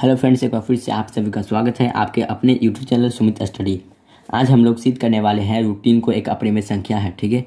Hello friends, एक बार फिर से आप सभी का स्वागत है आपके अपने यूट्यूब चैनल सुमित स्टडी। आज हम लोग सिद्ध करने वाले हैं रूटीन को एक अपरिमेय संख्या है। ठीक है,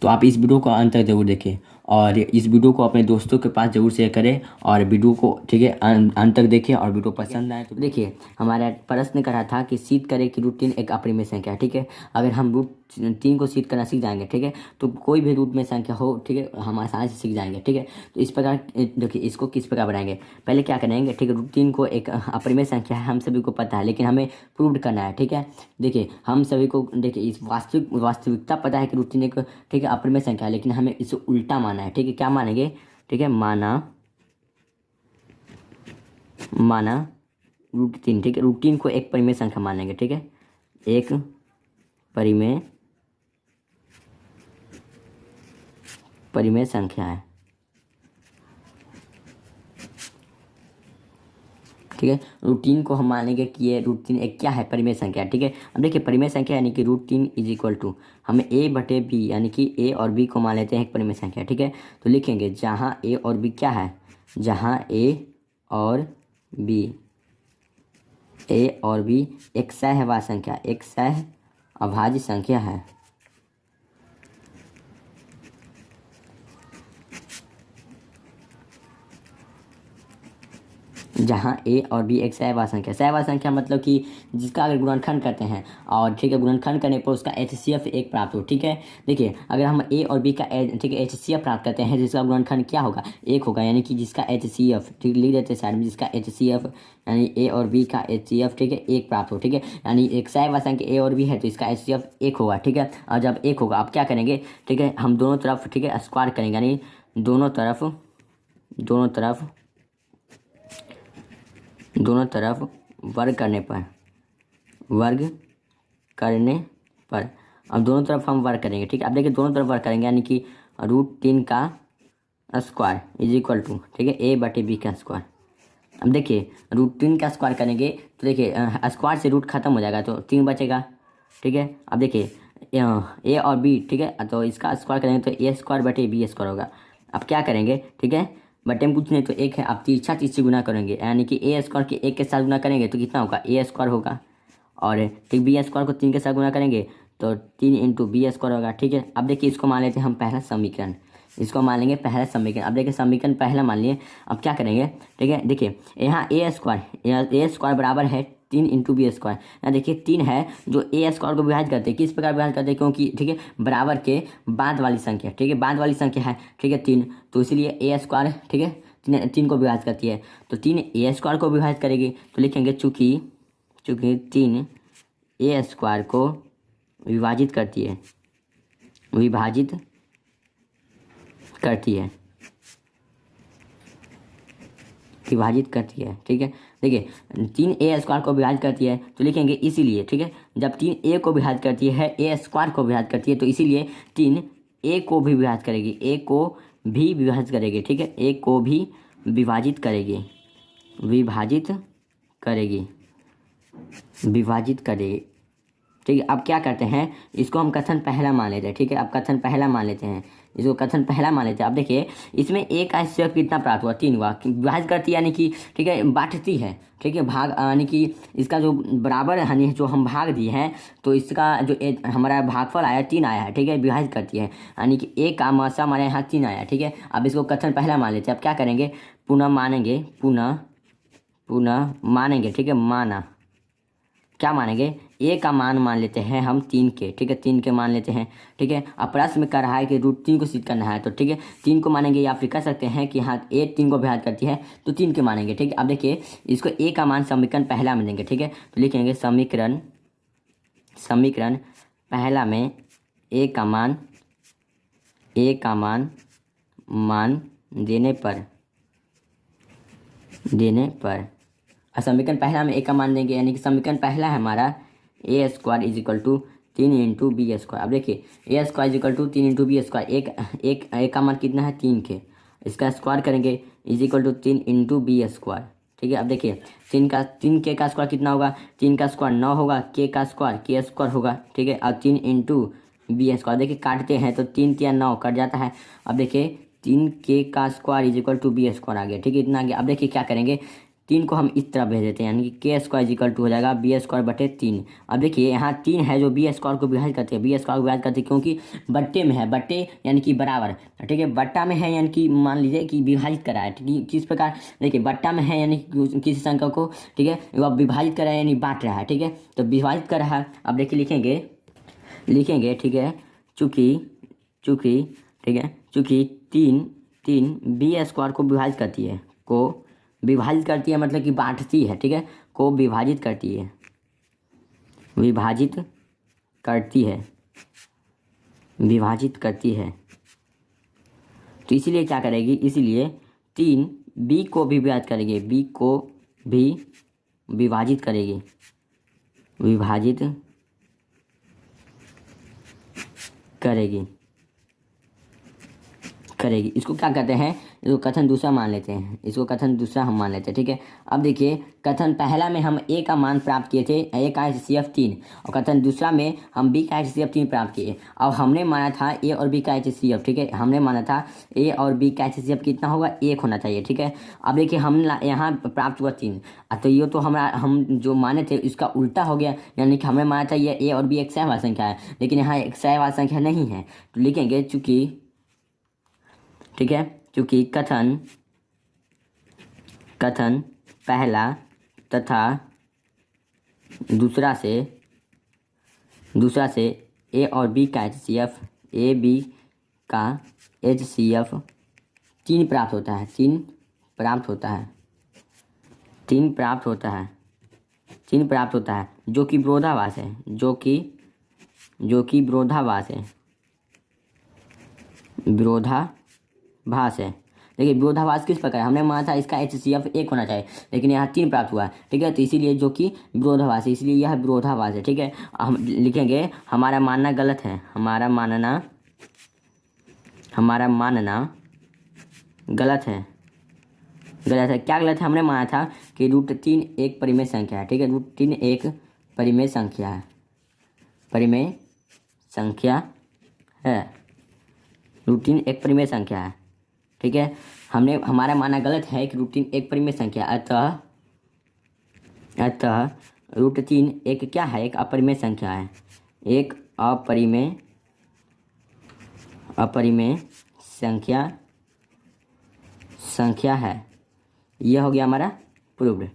तो आप इस वीडियो को अंत तक जरूर देखें और इस वीडियो को अपने दोस्तों के पास जरूर शेयर करें और वीडियो को ठीक है अंत तक देखें और वीडियो पसंद आए तो देखिए। हमारा प्रश्न करा था कि सिद्ध करें कि रूटीन एक अपरिमेय संख्या है। ठीक है, अगर हम रूट 3 को सिद्ध करना सीख जाएंगे, ठीक है, तो कोई भी रूट में संख्या हो, ठीक है, हम आसानी से सीख जाएंगे। ठीक है, तो इस प्रकार देखिए इसको किस प्रकार बनाएंगे। पहले क्या करेंगे, ठीक है, रूट 3 को एक अपरिमेय संख्या है, हम सभी को पता है, लेकिन हमें प्रूव करना है। ठीक है, देखिए हम सभी को देखिए इस वास्तविकता पता है कि रूट 3 एक ठीक है अपरिमेय संख्या है, लेकिन हमें इसे उल्टा माना है। ठीक है, क्या मानेंगे, ठीक है, माना रूट 3, ठीक है, रूट 3 को एक परिमेय संख्या मानेंगे। ठीक है, एक परिमेय संख्या है। ठीक है, रूट 3 को हम मानेंगे कि ये रूट 3 एक क्या है, परिमेय संख्या है। ठीक है, अब देखिए परिमेय संख्या यानी कि रूट 3 इज इक्वल टू हमें a/b यानी कि a और b को मान लेते हैं एक परिमेय संख्या। ठीक है, तो लिखेंगे जहाँ a और b क्या है, जहाँ a और b एक सहवाची संख्या, एक सहअभाज्य संख्या है। जहाँ a और b एक सहवाची संख्या मतलब कि जिसका अगर गुणनखंड करते हैं और ठीक है गुणनखंड करने पर उसका HCF एक प्राप्त हो। ठीक है, देखिए अगर हम a और b का ठीक है HCF प्राप्त करते हैं जिसका गुणनखंड क्या होगा, एक होगा, यानी कि जिसका HCF ठीक लिख देते हैं साइड में, जिसका HCF यानी a और b का HCF ठीक है एक प्राप्त हो। ठीक है, यानी एक सहवाची संख्या a और b है तो इसका HCF एक होगा। ठीक है, और जब एक होगा आप क्या करेंगे, ठीक है, हम दोनों तरफ ठीक है स्क्वायर करेंगे, यानी दोनों तरफ वर्ग करने पर अब दोनों तरफ हम वर्ग करेंगे। ठीक है, अब देखिए दोनों तरफ वर्ग करेंगे यानी कि रूट 3 का स्क्वायर इज इक्वल टू ठीक है a/b का स्क्वायर। अब देखिए रूट 3 का स्क्वायर करेंगे तो देखिए स्क्वायर से रूट खत्म हो जाएगा तो 3 बचेगा। ठीक है, अब देखिए a और b ठीक है, तो इसका स्क्वायर करेंगे तो a² / b² होगा। अब क्या करेंगे, ठीक है, बटे में कुछ नहीं तो एक है, आप तिरछा चीज से गुना करेंगे यानी कि a² के एक के साथ गुना करेंगे तो कितना होगा a² होगा, और ठीक b² को 3 के साथ गुना करेंगे तो 3 × b² होगा। ठीक है, अब देखिए इसको मान लेते हैं हम पहला समीकरण, इसको मान लेंगे पहला समीकरण। अब देखिए समीकरण पहला मान लिए, अब क्या करेंगे, ठीक है, देखिए यहाँ a² बराबर है 3 × b²। यहाँ देखिए 3 है जो a² को विभाजित करते हैं, किस प्रकार विभाजित करते हैं, क्योंकि ठीक है बराबर के बाद वाली संख्या, ठीक है बाद वाली संख्या है, ठीक है 3, तो इसलिए a² ठीक है 3 को विभाजित करती है, तो 3 a² को विभाजित करेगी तो लिखेंगे चूँकि 3 a² को विभाजित करती है ठीक है, देखिए 3 a² को विभाजित करती है तो लिखेंगे इसीलिए, ठीक है, जब 3 a को विभाजित करती है a² को विभाजित करती है तो इसीलिए 3 a को भी विभाजित करेगी, ठीक है, a को भी विभाजित करेगी। ठीक है, अब क्या करते हैं, इसको हम कथन पहला मान लेते हैं। ठीक है, अब कथन पहला मान लेते हैं, इसको कथन पहला मान लेते हैं। अब देखिए इसमें a का HCF कितना प्राप्त हुआ, 3 हुआ, विभाजित करती यानी कि ठीक है बांटती है, ठीक है भाग यानी कि इसका जो बराबर यानी जो हम भाग दिए हैं तो इसका जो हमारा भागफल आया 3 आया है। ठीक है, विभाजित करती है यानी कि a का मासा हमारे यहाँ 3 आया। ठीक है, अब इसको कथन पहला मान लेते हैं। अब क्या करेंगे, पुनः मानेंगे, ठीक है, क्या मानेंगे, a का मान मान लेते हैं हम 3 के, ठीक है 3 के मान लेते हैं। ठीक है, अब प्रश्न में कह रहा है कि रूट 3 को सिद्ध करना है तो ठीक है 3 को मानेंगे, या फिर कह सकते हैं कि हाँ a 3 को विभाजित करती है तो 3 के मानेंगे। ठीक है, अब देखिए इसको a का मान समीकरण पहला में देंगे। ठीक है, तो लिखेंगे समीकरण पहला में a का मान देने पर समीकरण पहला में a का मान देंगे, यानी कि समीकरण पहला है हमारा a² = 3 × b²। अब देखिए a² = 3 × b², एक a का मान कितना है 3 के, इसका स्क्वायर करेंगे = 3 × b²। ठीक है, अब देखिए 3 के का स्क्वायर कितना होगा, 3 का स्क्वायर 9 होगा, k का स्क्वायर k² होगा। ठीक है, और 3 × b², देखिए काटते हैं तो 3 × 9 कट जाता है। अब देखिए 3k का स्क्वायर = b² आ गया। ठीक है, इतना आ गया। अब देखिए क्या करेंगे, 3 को हम इस तरह भेज देते हैं, यानी कि के स्क्वायर इजिकल टू हो जाएगा बी स्क्वायर बटे 3। अब देखिए यहाँ 3 है जो बी स्क्वायर को विभाजित करती है, बी स्क्वायर को विभाजित करती है क्योंकि बट्टे में है, बट्टे यानी कि बराबर, ठीक है, बट्टा में है यानी कि मान लीजिए कि विभाजित करा है, ठीक है, किस प्रकार देखिए बट्टा में है यानी कि किसी संख्या को, ठीक है, वह विभाजित कर रहा है यानी बांट रहा है, ठीक है, तो विभाजित कर रहा है। अब देखिए लिखेंगे, ठीक है, चूँकि ठीक है, चूँकि 3 बी स्क्वायर को विभाजित करती है, मतलब कि बांटती है, ठीक है, को विभाजित करती है, विभाजित करती है, तो इसीलिए क्या करेगी, इसीलिए 3 बी को भी विभाजित करेगी, बी को भी विभाजित करेगी, करेगी। इसको क्या कहते हैं, इसको कथन दूसरा मान लेते हैं, हम मान लेते हैं, ठीक है। अब देखिए कथन पहला में हम ए का मान प्राप्त किए थे, ए का HCF 3, और कथन दूसरा में हम बी का HCF 3 प्राप्त किए। अब हमने माना था ए और बी का HCF, ठीक है, हमने माना था ए और बी का HCF कितना होगा, 1 होना चाहिए, ठीक है। अब देखिए हम यहाँ प्राप्त हुआ 3, तो ये तो हम जो माने थे इसका उल्टा हो गया, यानी कि हमें माना था ये ए और बी एक सहवार संख्या है, लेकिन यहाँ एक सहवार संख्या नहीं है, तो लिखेंगे चूँकि, ठीक है, क्योंकि कथन पहला तथा दूसरा से ए और बी का HCF, ए बी का HCF 3 प्राप्त होता है, 3 प्राप्त होता है, जो कि विरोधाभास है, जो कि विरोधाभास है। देखिए विरोधाभास किस प्रकार, हमने माना था इसका HCF 1 होना चाहिए, लेकिन यहाँ 3 प्राप्त हुआ है, ठीक है, तो इसीलिए जो कि विरोधाभास है, इसलिए यह विरोधाभास है, ठीक है। हम लिखेंगे हमारा मानना गलत है, हमारा मानना गलत है। क्या गलत है, हमने माना था कि √3 एक परिमेय संख्या है, ठीक है, √3 एक परिमेय संख्या है, √3 एक परिमेय संख्या है, ठीक है। हमारा मानना गलत है कि √3 एक परिमेय संख्या, अतः √3 एक क्या है, एक अपरिमेय संख्या है, एक अपरिमेय संख्या है। यह हो गया हमारा प्रूव्ड,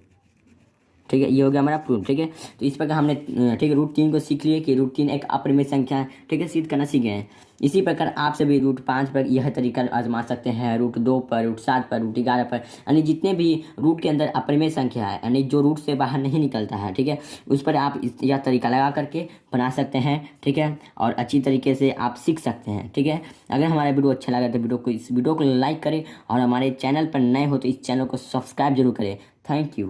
ठीक है, ये हो गया हमारा प्रूफ, ठीक है। तो इस प्रकार हमने, ठीक है, √3 को सीख लिए कि √3 एक अपरिमेय संख्या है, ठीक है, सिद्ध करना सीख गए हैं। इसी प्रकार आप सभी √5 पर यह तरीका आजमा सकते हैं, √2 पर, √7 पर, √11 पर, यानी जितने भी रूट के अंदर अपरिमेय संख्या है, यानी जो रूट से बाहर नहीं निकलता है, ठीक है, उस पर आप यह तरीका लगा करके बना सकते हैं, ठीक है, और अच्छी तरीके से आप सीख सकते हैं, ठीक है। अगर हमारा वीडियो अच्छा लगा तो इस वीडियो को लाइक करें, और हमारे चैनल पर नए हो तो इस चैनल को सब्सक्राइब जरूर करें। Thank you.